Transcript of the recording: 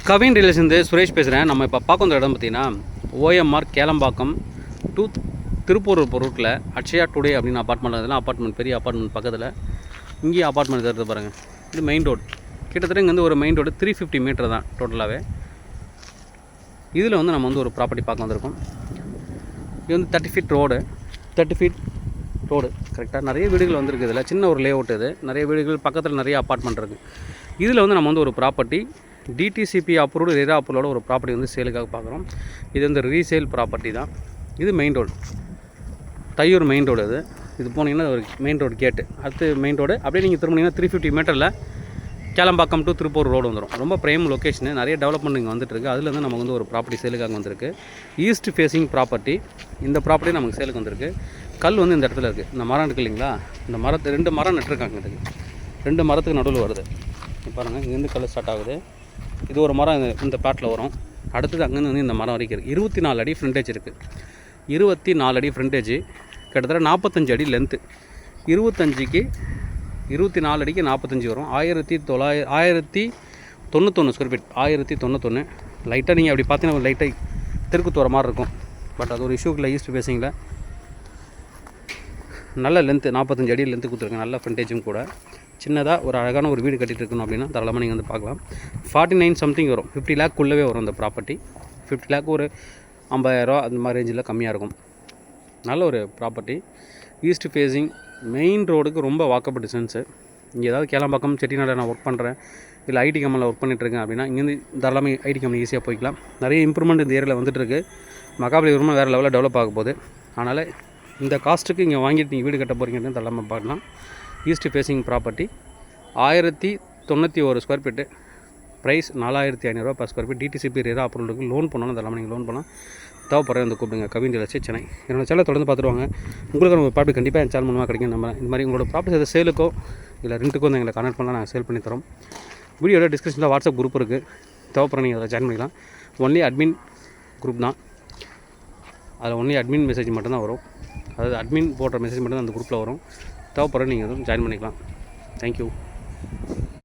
Kavin relation Suresh பேசுகிறேன். நம்ம இப்போ பார்க்க வந்த இடம் பார்த்திங்கன்னா OMR கேளம்பாக்கம் டு திருப்பூர் ரூட்டில் அக்ஷயா டுடே அப்படின்னு அப்பார்ட்மெண்ட். அதெல்லாம் அப்பார்ட்மெண்ட், பெரிய அப்பார்ட்மெண்ட் பக்கத்தில் இங்கேயும் அப்பார்ட்மெண்ட் தருது பாருங்கள். இது மெயின் ரோடு. கிட்டத்தட்ட இங்கே வந்து ஒரு மெயின் ரோடு 350 மீட்டர் தான் டோட்டலாகவே. இதில் வந்து நம்ம வந்து ஒரு ப்ராப்பர்ட்டி பார்க்க வந்திருக்கோம். இது வந்து 30 ஃபீட் ரோடு கரெக்டாக. நிறைய வீடுகள் வந்துருக்கு. இதில் சின்ன ஒரு லே அவுட். இது நிறைய வீடுகள் பக்கத்தில் நிறைய அப்பார்ட்மெண்ட் இருக்குது. இதில் வந்து நம்ம வந்து ஒரு ப்ராப்பர்ட்டி DTCP அப்ரூவ்டு ரெரா அப்ரூவோட ஒரு ப்ராப்பர்ட்டி வந்து சேலுக்காக பார்க்குறோம். இது வந்து ரீசேல் ப்ராப்பர்ட்டி தான். இது main road, Thaiyur main road. இது போனீங்கன்னா ஒரு மெயின் ரோடு கேட்டு, அடுத்து மெயின் ரோடு. அப்படியே நீங்கள் திரும்பினீங்கன்னா 350 மீட்டரில் கேளம்பாக்கம் டு திருப்பூர் ரோடு வந்துடும். ரொம்ப ப்ரைம் லொக்கேஷனு. நிறைய டெவலப்மெண்ட் இங்கே வந்துட்டுருக்கு. அதில் வந்து நமக்கு வந்து ஒரு ப்ராப்பர்ட்டி சேலுக்காக வந்திருக்கு. East facing property. இந்த ப்ராப்பர்ட்டி நமக்கு சேலுக்கு வந்திருக்கு. கல் வந்து இந்த இடத்துல இருக்குது. இந்த மரம் இருக்குது இல்லைங்களா, இந்த மரத்து 2 மரம் நட்டுருக்காங்க. இதுக்கு 2 மரத்துக்கு நடுவில் வருது பாருங்கள். இங்கேருந்து கல் ஸ்டார்ட் ஆகுது. இது ஒரு மரம் இந்த பிளாட்டில் வரும். அடுத்தது அங்கேருந்து வந்து இந்த மரம் வரைக்கும் இருக்குது. 24 அடி ஃப்ரண்டேஜ் இருக்குது. 24 அடி ஃப்ரண்டேஜ், கிட்டத்தட்ட 45 அடி லென்த்து. 25க்கு 24 அடிக்கு 45 வரும். 1091 ஸ்கொயர் ஃபீட். 1091. லைட்டாக நீங்கள் அப்படி பார்த்தீங்கன்னா லைட்டாக தெருக்கு வர மாதிரி இருக்கும். பட் அது ஒரு இஷ்யூக்கில் ஈஸ்ட் ஃபேஸிங்கில் நல்ல லென்த்து 45 அடி லென்த்து கொடுத்துருங்க. நல்ல ஃப்ரண்டேஜும் கூட. சின்னதாக ஒரு அழகான ஒரு வீடு கட்டிகிட்டு இருக்கணும் அப்படின்னா தாராளமாக நீங்கள் வந்து பார்க்கலாம். 49 சம்திங் வரும். 50 லேக்குள்ளவே வரும் இந்த ப்ராப்பர்ட்டி. 50 லேக் ஒரு 50,000 அந்த மாதிரி ரேஞ்சில் கம்மியாக இருக்கும். நல்ல ஒரு ப்ராப்பர்ட்டி. ஈஸ்ட் ஃபேஸிங் மெயின் ரோடுக்கு ரொம்ப வாக்கபிள் டிஸ்டன்ஸு. இங்கே ஏதாவது கேளம்பாக்கம் செட்டிநாடு நான் ஒர்க் பண்ணுறேன், இல்லை ஐடி கம்பெனியில் ஒர்க் பண்ணிட்டுருக்கேன் அப்படின்னா இங்கேருந்து தாராளமாக ஐடி கம்பெனி ஈஸியாக போய்க்கலாம். நிறைய இம்ப்ரூவ்மெண்ட் இந்த ஏரியாவில் வந்துட்டுருக்கு. மகாபலிபுரமும் வேறு லெவலில் டெவலப் ஆக போகுது. அதனால் இந்த காஸ்ட்டுக்கு இங்கே வாங்கிட்டு நீங்கள் வீடு கட்ட போகிறீங்கன்னு தாராளமாக பார்க்கலாம். East facing property 1091 square feet. Price 4500 per square feet. DTCP RERA அப்ரூவலுக்கு லோன் பண்ணாலும் தாராளமாக நீங்கள் லோன் பண்ணலாம். தேவைப்படுற வந்து கூப்பிடுங்க. கவின் ரிலேஷன் சென்னை. என்னோட சேனலை தொடர்ந்து பார்த்துருவாங்க. உங்களுக்கு நம்ம ப்ராப்பர்ட்டி கண்டிப்பாக என் சேனல் மூலமாக கிடைக்கும். நம்ம இந்த மாதிரி உங்களோட ப்ராப்பர்ட்டி எதாவது சேலுக்கோ இல்லை ரெண்ட்டுக்கோ வந்து எங்களை கனெக்ட் பண்ணலாம். நாங்கள் சேல் பண்ணி தரோம். வீடியோட டிஸ்கிரிப்ஷனில் வாட்ஸ்அப் குரூப் இருக்குது. தேவைப்படுற நீங்கள் அதை ஜாயின் பண்ணிக்கலாம். ஒன்லி அட்மின் குரூப் தான். அதில் ஒன்லி அட்மின் மெசேஜ் மட்டும்தான் வரும். அதாவது அட்மின் போடுற மெசேஜ் மட்டும்தான் அந்த குரூப்பில் வரும். தேவைப்படுற நீங்கள் எதுவும் ஜாயின் பண்ணிக்கலாம். தேங்க்யூ.